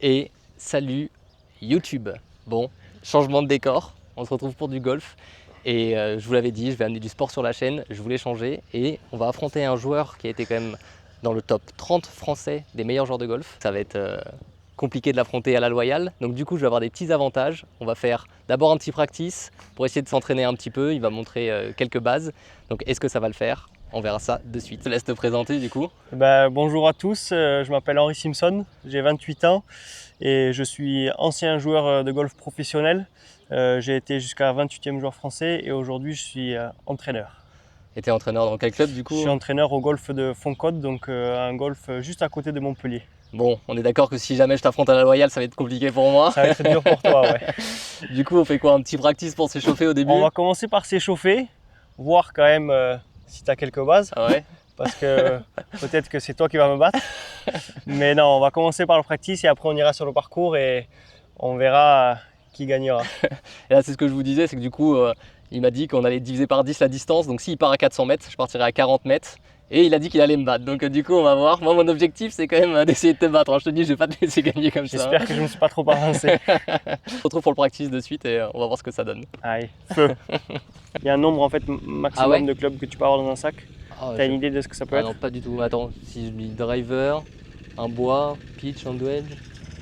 Et salut YouTube. Bon, changement de décor, on se retrouve pour du golf. Et je vous l'avais dit, je vais amener du sport sur la chaîne, je voulais changer. Et on va affronter un joueur qui a été quand même dans le top 30 français des meilleurs joueurs de golf. Ça va être compliqué de l'affronter à la loyale. Donc du coup, je vais avoir des petits avantages. On va faire d'abord un petit practice pour essayer de s'entraîner un petit peu. Il va montrer quelques bases. Donc est-ce que ça va le faire? On verra ça de suite. Je te laisse te présenter du coup. Bonjour à tous, je m'appelle Henri Simpson, j'ai 28 ans et je suis ancien joueur de golf professionnel. J'ai été jusqu'à 28e joueur français et aujourd'hui je suis entraîneur. Et tu es entraîneur dans quel club du coup? Je suis entraîneur au golf de Foncode, donc un golf juste à côté de Montpellier. Bon, on est d'accord que si jamais je t'affronte à la loyale, ça va être compliqué pour moi. Ça va être dur pour toi, ouais. Du coup, on fait quoi? Un petit practice pour s'échauffer au début? On va commencer par s'échauffer, voir quand même si tu as quelques bases. Ah ouais? Parce que peut-être que c'est toi qui vas me battre. Mais non, on va commencer par le practice et après on ira sur le parcours et on verra qui gagnera. Et là, c'est ce que je vous disais, c'est que du coup, il m'a dit qu'on allait diviser par 10 la distance. Donc s'il part à 400 mètres, je partirai à 40 mètres. Et il a dit qu'il allait me battre. Donc du coup, on va voir. Moi, mon objectif, c'est quand même d'essayer de te battre. Alors, je te dis, je vais pas te laisser gagner comme ça. J'espère que je ne me suis pas trop avancé. On se retrouve pour le practice de suite et on va voir ce que ça donne. Allez, feu. Il y a un nombre en fait maximum de clubs que tu peux avoir dans un sac. Oh, T'as une idée de ce que ça peut être? Non, pas du tout. Attends, si je dis driver, un bois, pitch, un wedge,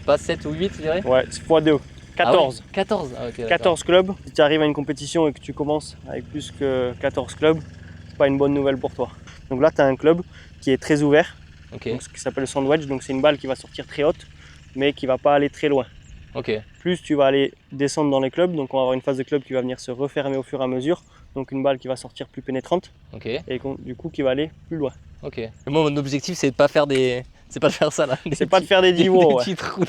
pas 7 ou 8, je dirais? Ouais, c'est x2. 14. Ah ouais, 14. Ah, ok, 14 clubs. Si tu arrives à une compétition et que tu commences avec plus que 14 clubs, c'est pas une bonne nouvelle pour toi. Donc là, tu as un club qui est très ouvert, Ok. donc ce qui s'appelle le sandwich. Donc c'est une balle qui va sortir très haute, mais qui va pas aller très loin. Ok. Plus tu vas aller descendre dans les clubs, donc on va avoir une phase de club qui va venir se refermer au fur et à mesure. Donc une balle qui va sortir plus pénétrante Ok. et du coup qui va aller plus loin. Ok. Et moi, mon objectif, c'est de pas faire des. C'est pas de faire ça là. C'est pas de faire des divots. Des Ouais. petits trous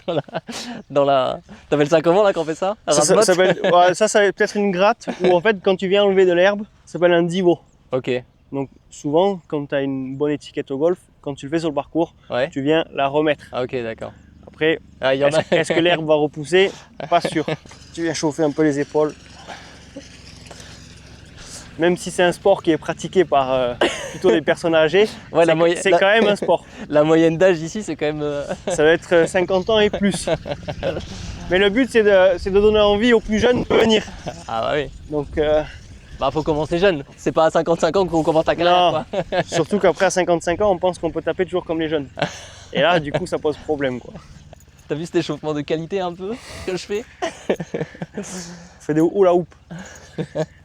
dans la. T'appelles ça comment là quand on fait ça? Un Ça ras-de-botte? va être peut-être une gratte où en fait quand tu viens enlever de l'herbe, ça s'appelle un divot. Ok. Donc souvent quand tu as une bonne étiquette au golf, quand tu le fais sur le parcours, Ouais. tu viens la remettre. Ah ok, d'accord. Après, Ah, il y en a. est-ce que l'herbe va repousser? Pas sûr. Tu viens chauffer un peu les épaules. Même si c'est un sport qui est pratiqué par plutôt des personnes âgées, Ouais, c'est quand même un sport. La moyenne d'âge ici, c'est quand même. Ça doit être 50 ans et plus. Mais le but, c'est de donner envie aux plus jeunes de venir. Ah bah oui. Donc, Bah faut commencer jeune. C'est pas à 55 ans qu'on commence la carrière. non, Quoi. surtout qu'après à 55 ans, on pense qu'on peut taper toujours comme les jeunes. Et là, du coup, ça pose problème, quoi. T'as vu cet échauffement de qualité un peu que je fais? On fait des hula hoop.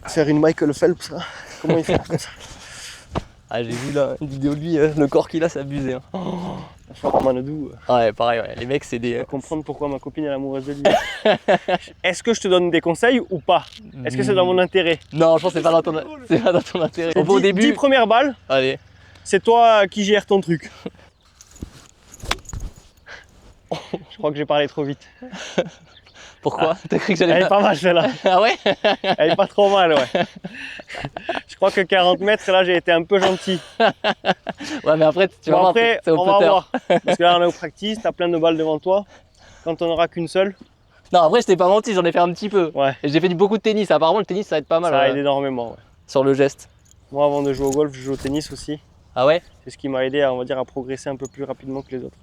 Faire une Michael Phelps, là. Comment il fait comme ça? Ah j'ai vu là une vidéo de lui, le corps qu'il a, c'est abusé. Hein. Franck Manodou, Ouais, pareil, ouais. Les mecs, c'est des. à comprendre pourquoi ma copine est amoureuse de lui. Est-ce que je te donne des conseils ou pas? Est-ce que c'est dans mon intérêt? Non, je pense que c'est pas dans ton, c'est pas dans ton intérêt. Au 10 début. premières balles, Allez. c'est toi qui gères ton truc. Je crois que j'ai parlé trop vite. Pourquoi? T'as cru que j'allais Elle est pas mal celle-là. Ah ouais? Elle est pas trop mal, ouais. Je crois que 40 mètres, là, j'ai été un peu gentil. Ouais, mais après, tu vas Bon, voir, après, c'est au on va putter. voir. Parce que là, on est au practice, t'as plein de balles devant toi. Quand on n'aura qu'une seule, Non, après, je t'ai pas menti, j'en ai fait un petit peu. ouais, Et j'ai fait beaucoup de tennis. Apparemment, le tennis, ça aide pas mal ça aide énormément. Ouais. sur le geste. Moi, avant de jouer au golf, je joue au tennis aussi. Ah ouais? C'est ce qui m'a aidé à, on va dire, à progresser un peu plus rapidement que les autres.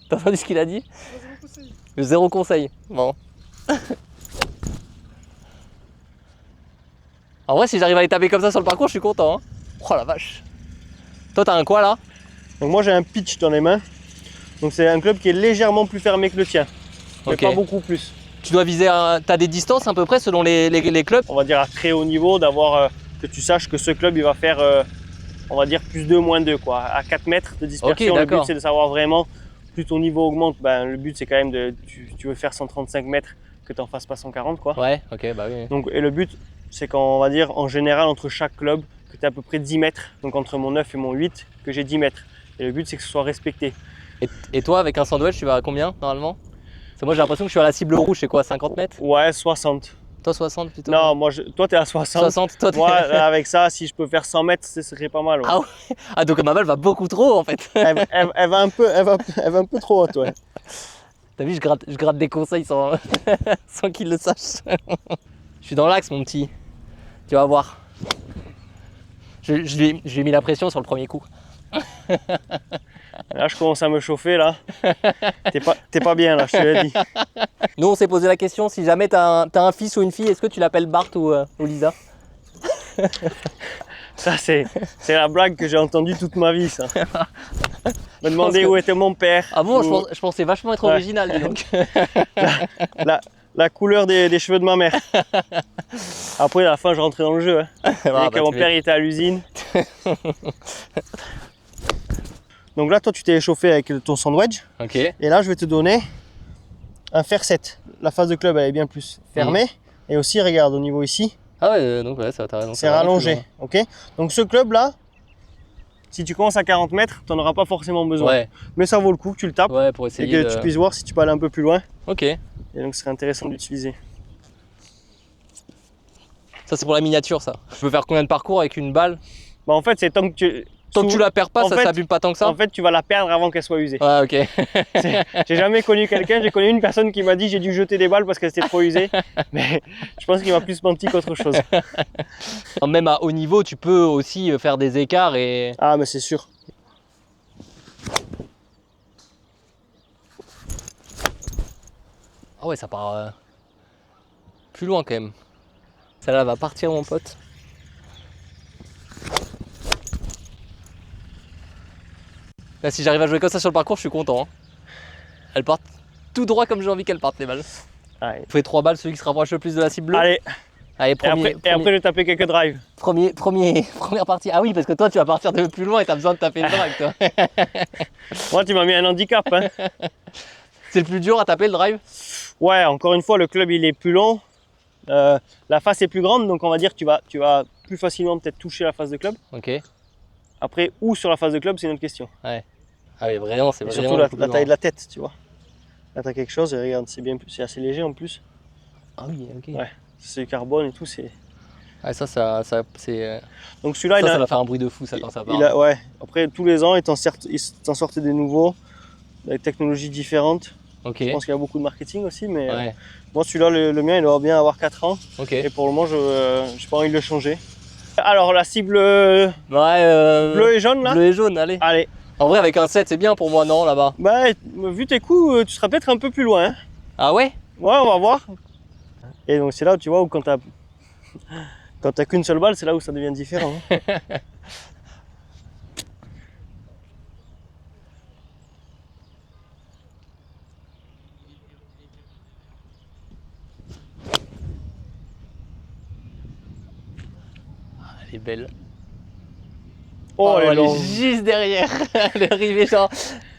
T'as entendu ce qu'il a dit? Zéro conseil. Bon. En vrai, si j'arrive à les taper comme ça sur le parcours, je suis content. Hein. Oh la vache. Toi, t'as un quoi là? Donc moi, j'ai un pitch dans les mains. Donc c'est un club qui est légèrement plus fermé que le tien. Mais Ok. pas beaucoup plus. Tu dois viser t'as des distances à peu près selon les clubs? On va dire à très haut niveau, d'avoir que tu saches que ce club, il va faire, on va dire, plus 2, moins 2, quoi. À 4 mètres de dispersion, Ok, le but, d'accord. c'est de savoir vraiment, plus ton niveau augmente, ben, le but, c'est quand même tu veux faire 135 mètres, que tu n'en fasses pas 140, quoi. Ouais, ok, bah oui. Donc, et le but, c'est qu'on va dire, en général, entre chaque club, que tu as à peu près 10 mètres. Donc, entre mon 9 et mon 8, que j'ai 10 mètres. Et le but, c'est que ce soit respecté. Et toi, avec un sandwich, tu vas à combien normalement? Parce que moi, j'ai l'impression que je suis à la cible rouge, c'est quoi, 50 mètres? Ouais, 60. Toi, 60 plutôt? Non, toi, tu es à 60. 60, toi, t'es. Moi, là, avec ça, si je peux faire 100 mètres, ce serait pas mal. Ouais. Ah ouais? Ah, donc ma balle va beaucoup trop en fait. Elle va un peu trop haute, ouais. T'as vu, je gratte des conseils sans, sans qu'il le sache. Je suis dans l'axe, mon petit. Tu vas voir. Je lui ai mis la pression sur le premier coup. Là, je commence à me chauffer, là. T'es pas bien, là, je te l'ai dit. Nous, on s'est posé la question, si jamais t'as un fils ou une fille, est-ce que tu l'appelles Bart ou Lisa? Ça, c'est la blague que j'ai entendue toute ma vie, ça. Me demander où était mon père. Ah bon, ou je pensais vachement être original, dis donc. la couleur des cheveux de ma mère. Après, à la fin, je rentrais dans le jeu. Hein. Ah, Que mon père il était à l'usine. Donc là, toi, tu t'es échauffé avec ton sandwich. Ok. Et là, je vais te donner un fer 7. La phase de club, elle est bien plus fermée. Et aussi, regarde, au niveau ici, Ah ouais, donc ouais, ça t'as raison. c'est rallongé. Ok. Donc ce club-là, si tu commences à 40 mètres, tu n'en auras pas forcément besoin. Ouais, Mais ça vaut le coup que tu le tapes ouais, pour et essayer que de... tu puisses voir si tu peux aller un peu plus loin. Ok. Et donc, ce serait intéressant d'utiliser. Ça, c'est pour la miniature, ça. Je peux faire combien de parcours avec une balle? Bah, en fait, c'est tant que tu... Tant que tu la perds pas, en ça fait- s'abîme pas tant que ça? En fait, tu vas la perdre avant qu'elle soit usée. Ouais, ok. J'ai jamais connu quelqu'un, j'ai connu une personne qui m'a dit j'ai dû jeter des balles parce qu'elle était trop usée. Mais je pense qu'il m'a plus menti qu'autre chose. Même à haut niveau, tu peux aussi faire des écarts et... Ah, mais c'est sûr. Ah ouais, ça part plus loin quand même. Celle-là va partir, mon pote. Là, si j'arrive à jouer comme ça sur le parcours, je suis content. Hein. Elles partent tout droit comme j'ai envie qu'elles partent, les balles. Allez. Vous faites 3 balles, celui qui se rapproche le plus de la cible bleue. Allez. Allez, Et après, je vais taper quelques drives. première partie. Ah oui, parce que toi, tu vas partir de plus loin et tu as besoin de taper le drive, toi. Moi, tu m'as mis un handicap. Hein. C'est le plus dur à taper, le drive? Ouais, encore une fois, le club il est plus long. La face est plus grande, donc on va dire que tu vas plus facilement peut-être toucher la face de club. Ok. Après, où sur la face de club, c'est une autre question. Ah oui, vraiment, c'est Et vraiment... surtout le plus la dur. taille de la tête, tu vois. Là, t'as quelque chose, et regarde, c'est assez léger en plus. Ah oui, ok. Ouais. C'est du carbone et tout. Ah, ça c'est... Donc celui-là, Ça va faire un bruit de fou, ça, quand ça part. ouais. Après, tous les ans, ils t'en sortent des nouveaux, avec technologies différentes. Ok. Je pense qu'il y a beaucoup de marketing aussi, mais Ouais, moi, celui-là, le mien, il doit bien avoir 4 ans. ok. Et pour le moment, je n'ai pas envie de le changer. Alors, la cible Ouais, bleue et jaune, là. bleu et jaune, allez. Allez. En vrai, avec un 7, c'est bien pour moi, non, là-bas? Bah, vu tes coups, tu seras peut-être un peu plus loin. Hein. Ah ouais? Ouais, on va voir. Et donc, c'est là où tu vois, où quand t'as qu'une seule balle, c'est là où ça devient différent. Hein. Elle est belle. Oh, elle est elle longue. est juste derrière. Elle est arrivée genre...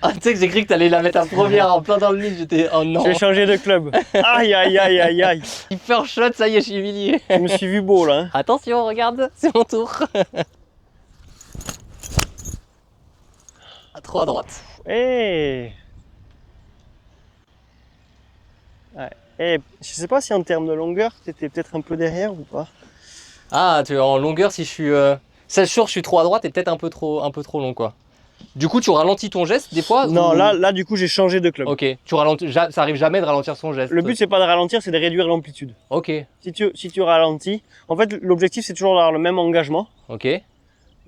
Ah, tu sais que j'ai cru que t'allais la mettre en première en plein dans le mille. J'étais... Oh non. Je vais changer de club. Aïe, aïe, aïe, aïe, aïe. Hyper shot, ça y est, je suis humilié. Je me suis vu beau, là. Hein. Attention, regarde, c'est mon tour. Trop à droite. Hey. Ouais. Et je sais pas si en termes de longueur, t'étais peut-être un peu derrière ou pas. Ah, tu en longueur, si je suis... 16 jours, je suis trop à droite et peut-être un peu trop long, quoi. Du coup, tu ralentis ton geste des fois? Non, ou- là, du coup, j'ai changé de club. Ok, tu ralentis, ça arrive jamais de ralentir son geste. Le but, c'est pas de ralentir, c'est de réduire l'amplitude. Ok, Si tu ralentis, en fait, l'objectif, c'est toujours d'avoir le même engagement, ok,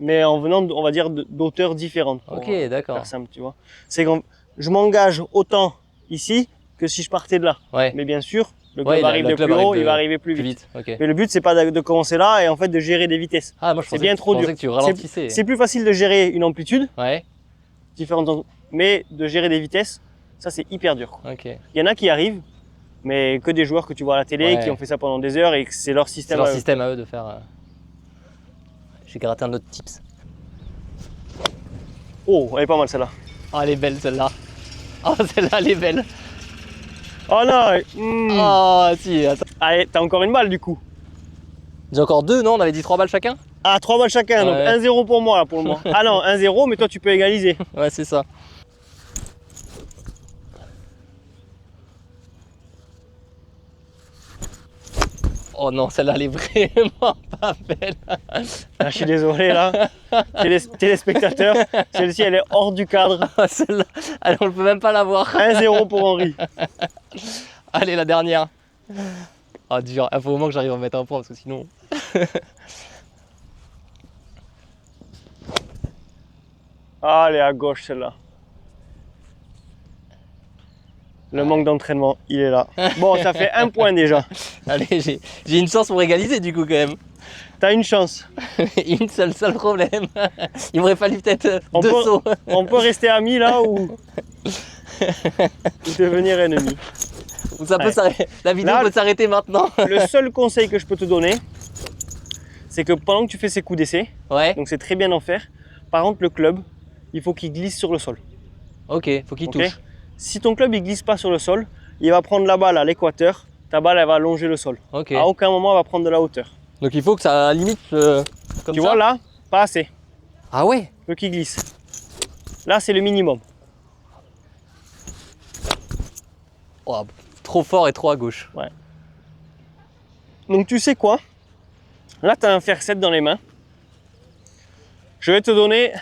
mais en venant, on va dire, d'auteurs différentes. Pour, ok, d'accord. faire simple, tu vois. C'est que je m'engage autant ici que si je partais de là. Ouais, Mais bien sûr, le Ouais, club arrive le de club plus haut, arrive il va arriver plus plus vite. vite. Ok. Mais le but, c'est pas de commencer là et en fait de gérer des vitesses. Ah, moi je C'est pensais, bien trop je pensais dur. que tu ralentissais. C'est plus facile de gérer une amplitude, Ouais, différentes, mais de gérer des vitesses, ça c'est hyper dur. Quoi. ok. Il y en a qui arrivent, mais que des joueurs que tu vois à la télé, Ouais. qui ont fait ça pendant des heures et que c'est leur C'est système. leur à eux. système à eux de faire... J'ai gratté un autre tips. Oh, elle est pas mal celle-là. Oh, elle est belle celle-là. Oh, celle-là, elle est belle. Oh non Oh, si, attends. Allez, t'as encore une balle du coup. J'ai encore 2, non? On avait dit 3 balles chacun? Ah, 3 balles chacun, donc Ouais. 1-0 pour moi là pour le moment. Ah non, 1-0, mais toi tu peux égaliser. Ouais, c'est ça. Oh non, celle-là, elle est vraiment pas belle. Ah, je suis désolé là. Téléspectateurs, celle-ci elle est hors du cadre. Celle-là, allez, on ne peut même pas la voir. 1-0 pour Henri. Allez, la dernière. Ah, dur. Il faut au moins que j'arrive à mettre un point parce que sinon. Ah, elle est à gauche celle-là. Le manque d'entraînement, il est là. Bon, ça fait 1 point déjà. Allez, j'ai une chance pour égaliser du coup quand même. T'as une chance. Une seul problème. Il m'aurait fallu peut-être On 2 peut- sauts. On peut rester amis là ou devenir ennemis. Ou ça peut Ouais. s'arrêter. La vidéo Là, peut s'arrêter maintenant. Le seul conseil que je peux te donner, c'est que pendant que tu fais ces coups d'essai, Ouais, donc c'est très bien d'en faire. Par contre, le club, il faut qu'il glisse sur le sol. ok, faut qu'il Ok. touche. Si ton club il glisse pas sur le sol, il va prendre la balle à l'équateur. Ta balle, elle va longer le sol. Ok. À aucun moment, elle va prendre de la hauteur. Donc il faut que ça limite comme Tu ça. vois là, pas assez. Ah ouais. Il faut qu'il glisse. Là, c'est le minimum. Oh, trop fort et trop à gauche. Donc tu sais quoi? Là, tu as un fer 7 dans les mains. Je vais te donner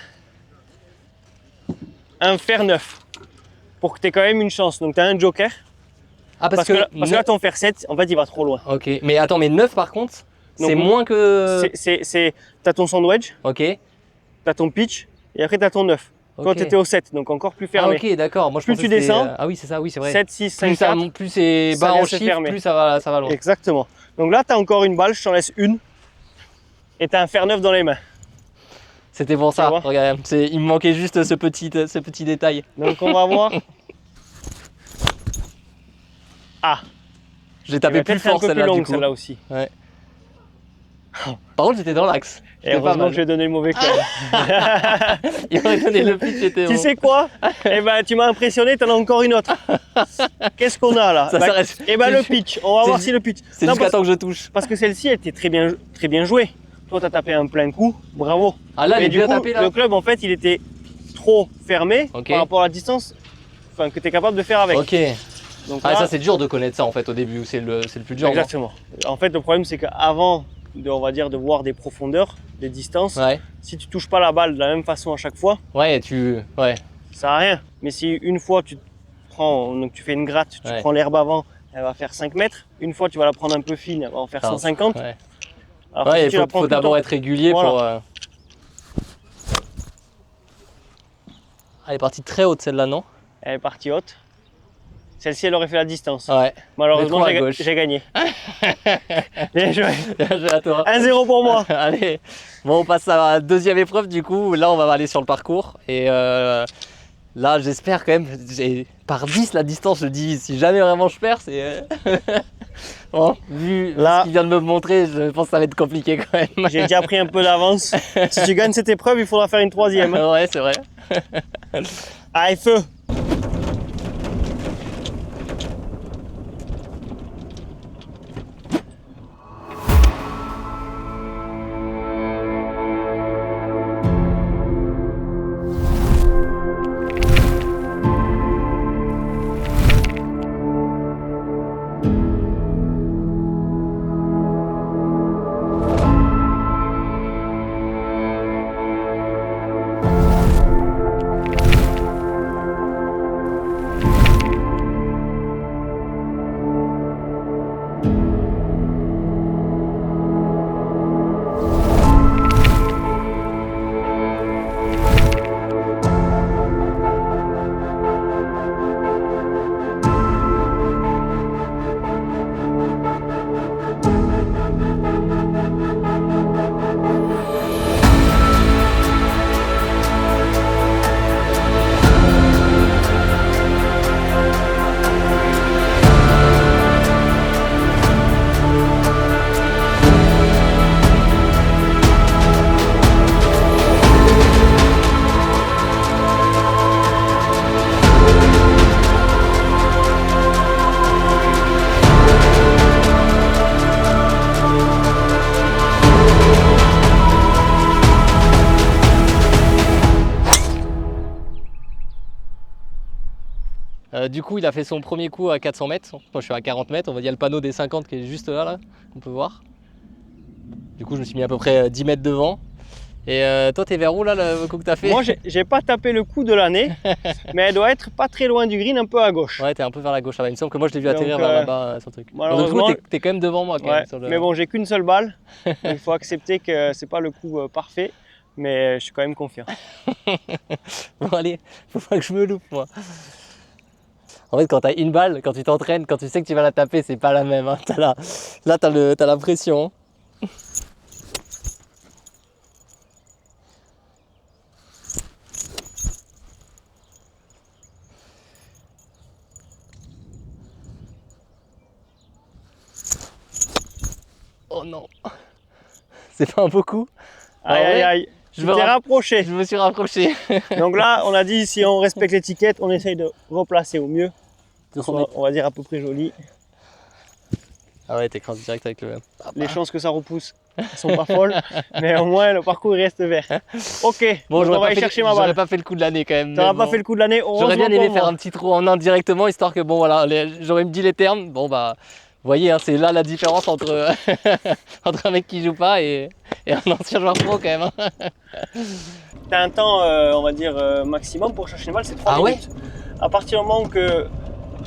un fer 9 pour que tu aies quand même une chance. Donc tu as un joker. Ah Parce que là, ton fer 7, en fait, il va trop loin. Ok, mais attends, mais 9 par contre, Donc, c'est moins que. Tu as ton sandwich, Ok. tu as ton pitch et après tu as ton 9. Toi, Ok. tu étais au 7, donc encore plus Ah fermé. ok, d'accord. Moi je Plus pensais tu que c'était, descends, Ah oui, c'est ça, oui, c'est vrai. 7, 6, 5, Plus, 4. plus c'est ça bas vient en se chiffre, fermer. plus ça va loin. Exactement. Donc là, tu as encore une balle, je t'en laisse une. Et tu as un fer 9 dans les mains. C'était pour ça, vois regarde. Il me manquait juste ce petit détail. Donc on va voir. Ah, J'ai elle tapé va plus peut-être un fort peu plus celle-là du longue coup. celle-là aussi. Par contre, j'étais dans l'axe. Et J'étais pas heureusement mal. que j'ai donné le mauvais club. Il m'aurait donné le pitch, c'était Tu bon. sais quoi? Eh ben, tu m'as impressionné, t'en as encore une autre. Qu'est-ce qu'on a là? Ça s'arrête. Eh ben, le pitch. On va C'est voir ju- si le pitch. C'est Non, jusqu'à temps que je touche. parce que celle-ci, elle était très bien jouée. Toi, t'as tapé un plein coup. Bravo. Ah là, elle Mais est du bien coup, tapée là. le club, en fait, il était trop fermé Ok. par rapport à la distance que tu es capable de faire avec. Ok. Donc Ah, là, ça c'est dur de connaître ça en fait au début, c'est le plus dur. non exactement. En fait, le problème, c'est qu'avant on va dire, de voir des profondeurs, des distances, Ouais. si tu touches pas la balle de la même façon à chaque fois, Ouais, ouais. ça sert à rien. Mais si une fois tu prends, donc tu fais une gratte, tu Ouais. prends l'herbe avant, elle va faire 5 mètres. Une fois, tu vas la prendre un peu fine, elle va en faire 150. Ouais, Alors que ouais, si il tu la prends faut tout le d'abord temps- être régulier Voilà. pour. Elle est partie très haute celle-là, non? Elle est partie haute. Celle-ci, elle aurait fait la distance. Ouais. Malheureusement, Mais trop à gauche. j'ai gagné. Bien joué. Bien joué à toi. 1-0 pour moi. Allez, bon, on passe à la deuxième épreuve du coup. Là, on va aller sur le parcours. Et là, j'espère quand même. Par 10 la distance, je divise. Si jamais vraiment je perds, c'est. Bon, vu Là- ce qu'il vient de me montrer, je pense que ça va être compliqué quand même. J'ai déjà pris un peu d'avance. Si tu gagnes cette épreuve, il faudra faire une troisième. Ouais, c'est vrai. Allez, feu. Du coup, il a fait son premier coup à 400 mètres. Moi, je suis à 40 mètres. On va dire le panneau des 50 qui est juste là, on peut voir. Du coup, je me suis mis à peu près 10 mètres devant. Et toi, t'es vers où là, le coup que t'as fait? Moi, j'ai pas tapé le coup de l'année, mais elle doit être pas très loin du green, un peu à gauche. Ouais, t'es un peu vers la gauche. Ah bah, il me semble que moi, je l'ai vu Donc, atterrir vers là-bas sur le truc. malheureusement- Donc, du coup, t'es quand même devant moi. Quand Ouais, même, sur le- mais bon, j'ai qu'une seule balle. Donc, il faut accepter que c'est pas le coup parfait, mais je suis quand même confiant. Bon, allez, faut pas que je me loupe, moi. En fait, quand tu as une balle, quand tu t'entraînes, quand tu sais que tu vas la taper, c'est pas la même. Hein. Là, t'as la pression. Oh non, c'est pas un beau coup. Aïe, aïe, aïe. Je Tu me t'es rapp- rapproché. Je me suis rapproché. Donc là, on a dit, si on respecte l'étiquette, on essaye de replacer au mieux. Que ce soit, on va dire, à peu près joli. Ah ouais, t'écrases direct avec le... Les chances que ça repousse ne sont pas folles, mais au moins le parcours reste vert. Ok, Bon, donc on va aller chercher ma j'aurais balle. pas fait le coup de l'année quand même. Tu n'auras mais pas bon. fait le coup de l'année, J'aurais bien heureusement aimé pour faire moi. un petit trou en Inde directement, histoire que bon voilà, j'aurais me dit les termes. Bon bah, vous voyez, hein, c'est là la différence entre, entre un mec qui joue pas et un ancien joueur pro quand même. Hein. Tu as un temps, on va dire, maximum pour chercher une balle, c'est 3 Ah ouais minutes. À partir du moment que,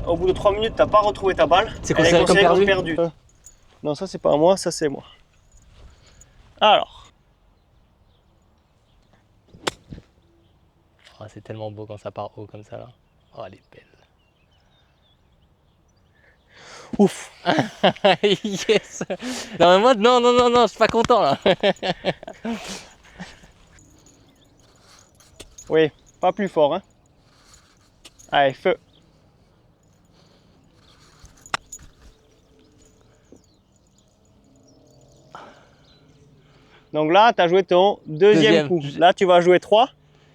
au bout de 3 minutes, tu n'as pas retrouvé ta balle, C'est elle est considéré comme considérée comme perdue. Non, ça c'est pas moi, ça c'est moi. Alors. Oh, c'est tellement beau quand ça part haut comme ça là. Oh, elle est belle. Ouf. Yes. Non mais moi, non, je suis pas content là. Oui, pas plus fort, hein. Allez, feu. Donc là, tu as joué ton deuxième coup. Là, tu vas jouer 3.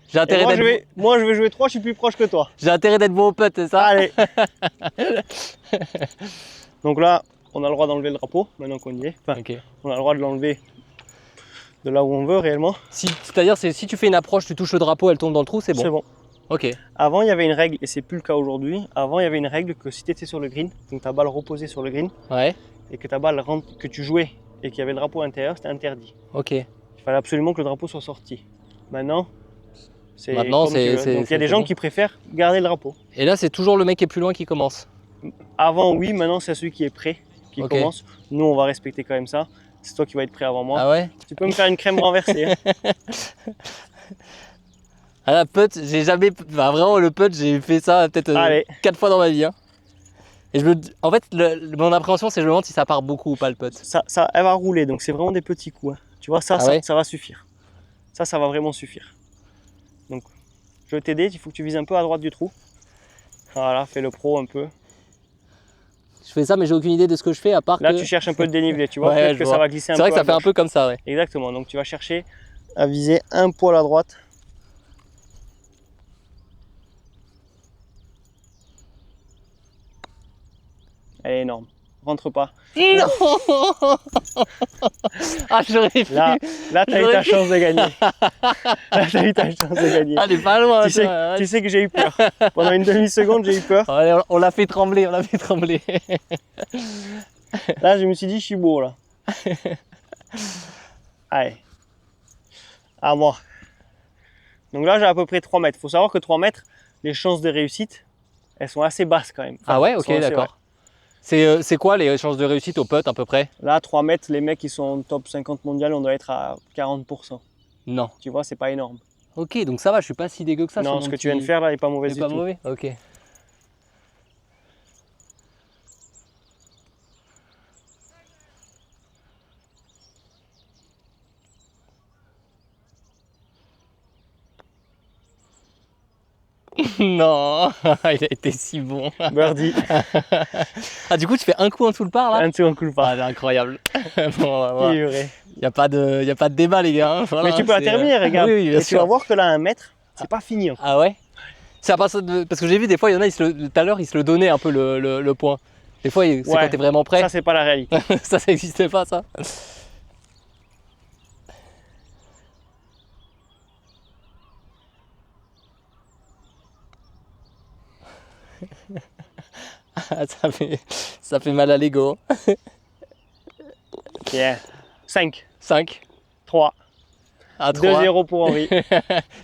J'ai intérêt d'être... Moi, je vais jouer 3, je suis plus proche que toi. J'ai intérêt d'être bon au putt, c'est ça? Allez. Donc là, on a le droit d'enlever le drapeau, maintenant qu'on y est. Enfin, Ok. on a le droit de l'enlever de là où on veut réellement. C'est-à-dire, si tu fais une approche, tu touches le drapeau, elle tombe dans le trou, c'est bon? C'est bon. Ok. Avant, il y avait une règle, et c'est plus le cas aujourd'hui. Avant, il y avait une règle que si tu étais sur le green, donc ta balle reposée sur le green, Ouais. et que ta balle rentre, que tu jouais et qu'il y avait le drapeau à l'intérieur, c'était interdit. Ok. Il fallait absolument que le drapeau soit sorti. Maintenant, c'est Maintenant, comme tu veux. Donc il y a des gens qui préfèrent garder le drapeau. Et là, c'est toujours le mec qui est plus loin qui commence. Avant, oui, maintenant, c'est celui qui est prêt qui Ok. commence. Nous, on va respecter quand même ça. C'est toi qui vas être prêt avant moi. Ah ouais? Tu peux me faire une crème renversée. Hein. Ah la putt, j'ai jamais... Enfin, vraiment, le putt, j'ai fait ça peut-être 4 fois dans ma vie. Hein. Et en fait, mon appréhension, c'est je me demande si ça part beaucoup ou pas le putt. Elle va rouler, donc c'est vraiment des petits coups. Hein. Tu vois, ça va suffire. Ça va vraiment suffire. Donc, je vais t'aider. Il faut que tu vises un peu à droite du trou. Voilà, fais le pro un peu. Je fais ça, mais j'ai aucune idée de ce que je fais à part là, que... tu cherches un peu le dénivelé, tu vois, Ouais, peut-être que ça va glisser un peu. C'est vrai que ça fait un peu comme ça, ouais. Exactement, donc tu vas chercher à viser un poil à droite. Elle est énorme, rentre pas. Non. Ah, j'aurais pu. Là tu as eu ta chance de gagner. Là, tu as eu ta chance de gagner. Ah, elle est pas loin. Tu sais que j'ai eu peur. Pendant une demi-seconde, j'ai eu peur. Allez, on l'a fait trembler, Là, je me suis dit, je suis beau, là. Allez. À moi. Donc là, j'ai à peu près 3 mètres. Il faut savoir que 3 mètres, les chances de réussite, elles sont assez basses quand même. Enfin, ah ouais, ok, d'accord. C'est quoi les chances de réussite au putt à peu près? Là, 3 mètres, les mecs qui sont top 50 mondial, on doit être à 40%. Non. Tu vois, c'est pas énorme. Ok, donc ça va, je suis pas si dégueu que ça. Non, ce que tu viens de faire là n'est pas mauvais du tout. C'est pas mauvais, ok. Non, il a été si bon. Birdie. Ah, du coup, tu fais un coup en dessous le par là? Un dessous en coup le par. Ah, c'est incroyable. Bon, voilà. Il n'y a pas de débat, les gars. Hein. Voilà, mais tu peux la terminer, regarde. Oui, bien sûr. Tu vas voir que là, à 1 mètre, c'est pas fini. Hein. Ah ouais? C'est à partir de... Parce que j'ai vu des fois, il y en a, tout à l'heure, ils se le donnaient un peu le point. Des fois, c'est quand t'es vraiment prêt. Ça, c'est pas la réalité. Ça n'existait pas, ça. ça fait mal à l'ego. Bien. 5. 5. 3. 2-0 pour Henri. Je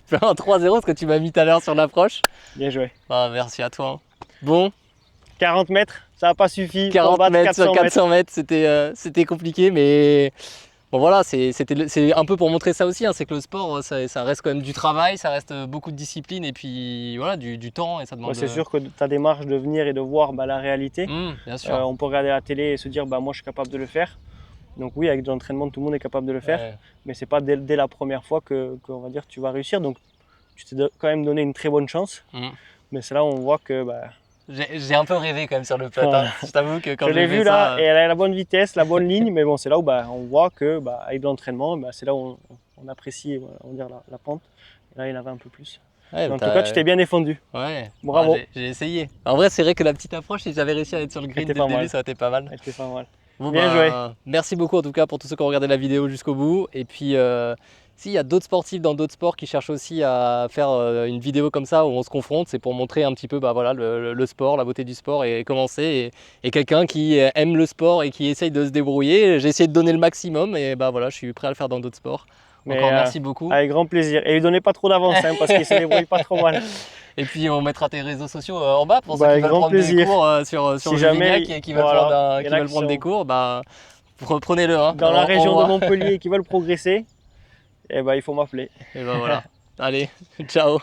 fais un 3-0 ce que tu m'as mis tout à l'heure sur l'approche. Bien joué. Ah, merci à toi. Bon. 40 mètres, ça n'a pas suffi. 40 mètres sur 400 mètres, c'était compliqué, mais Bon voilà, c'est un peu pour montrer ça aussi, hein, c'est que le sport, ça reste quand même du travail, ça reste beaucoup de discipline et puis voilà, du temps et ça demande... Ouais, c'est sûr que ta démarche de venir et de voir la réalité, Bien sûr. on peut regarder la télé et se dire moi je suis capable de le faire. Donc oui, avec de l'entraînement, tout le monde est capable de le faire, Ouais. mais c'est pas dès la première fois que on va dire tu vas réussir. Donc tu t'es quand même donné une très bonne chance, mais c'est là où on voit que J'ai un peu rêvé quand même sur le plat. Je t'avoue que quand je l'ai j'ai vu fait là, ça... et elle a la bonne vitesse, la bonne ligne, mais bon, c'est là où on voit que avec de l'entraînement, c'est là où on apprécie on va dire, la pente. Et là, il y en avait un peu plus. Ouais, Mais en tout cas, tu t'es bien défendu. Ouais, Bravo. J'ai essayé. En vrai, c'est vrai que la petite approche, si j'avais réussi à être sur le green dès le début, ça aurait été pas mal. Elle était pas mal. Bon, Bien joué. Merci beaucoup en tout cas pour tous ceux qui ont regardé la vidéo jusqu'au bout. Et puis, s'il y a d'autres sportifs dans d'autres sports qui cherchent aussi à faire une vidéo comme ça où on se confronte, c'est pour montrer un petit peu voilà, le sport, la beauté du sport et comment c'est. Et quelqu'un qui aime le sport et qui essaye de se débrouiller. J'ai essayé de donner le maximum et voilà, je suis prêt à le faire dans d'autres sports. Encore merci beaucoup. Avec grand plaisir. Et lui donnez pas trop d'avance parce qu'il se débrouille pas trop mal. Et puis on mettra tes réseaux sociaux en bas pour ceux qui veulent prendre des cours sur si jamais et qui veulent prendre des cours, prenez-le. Hein. Dans la région de Montpellier et qui veulent progresser, il faut m'appeler. Et voilà. Allez, ciao.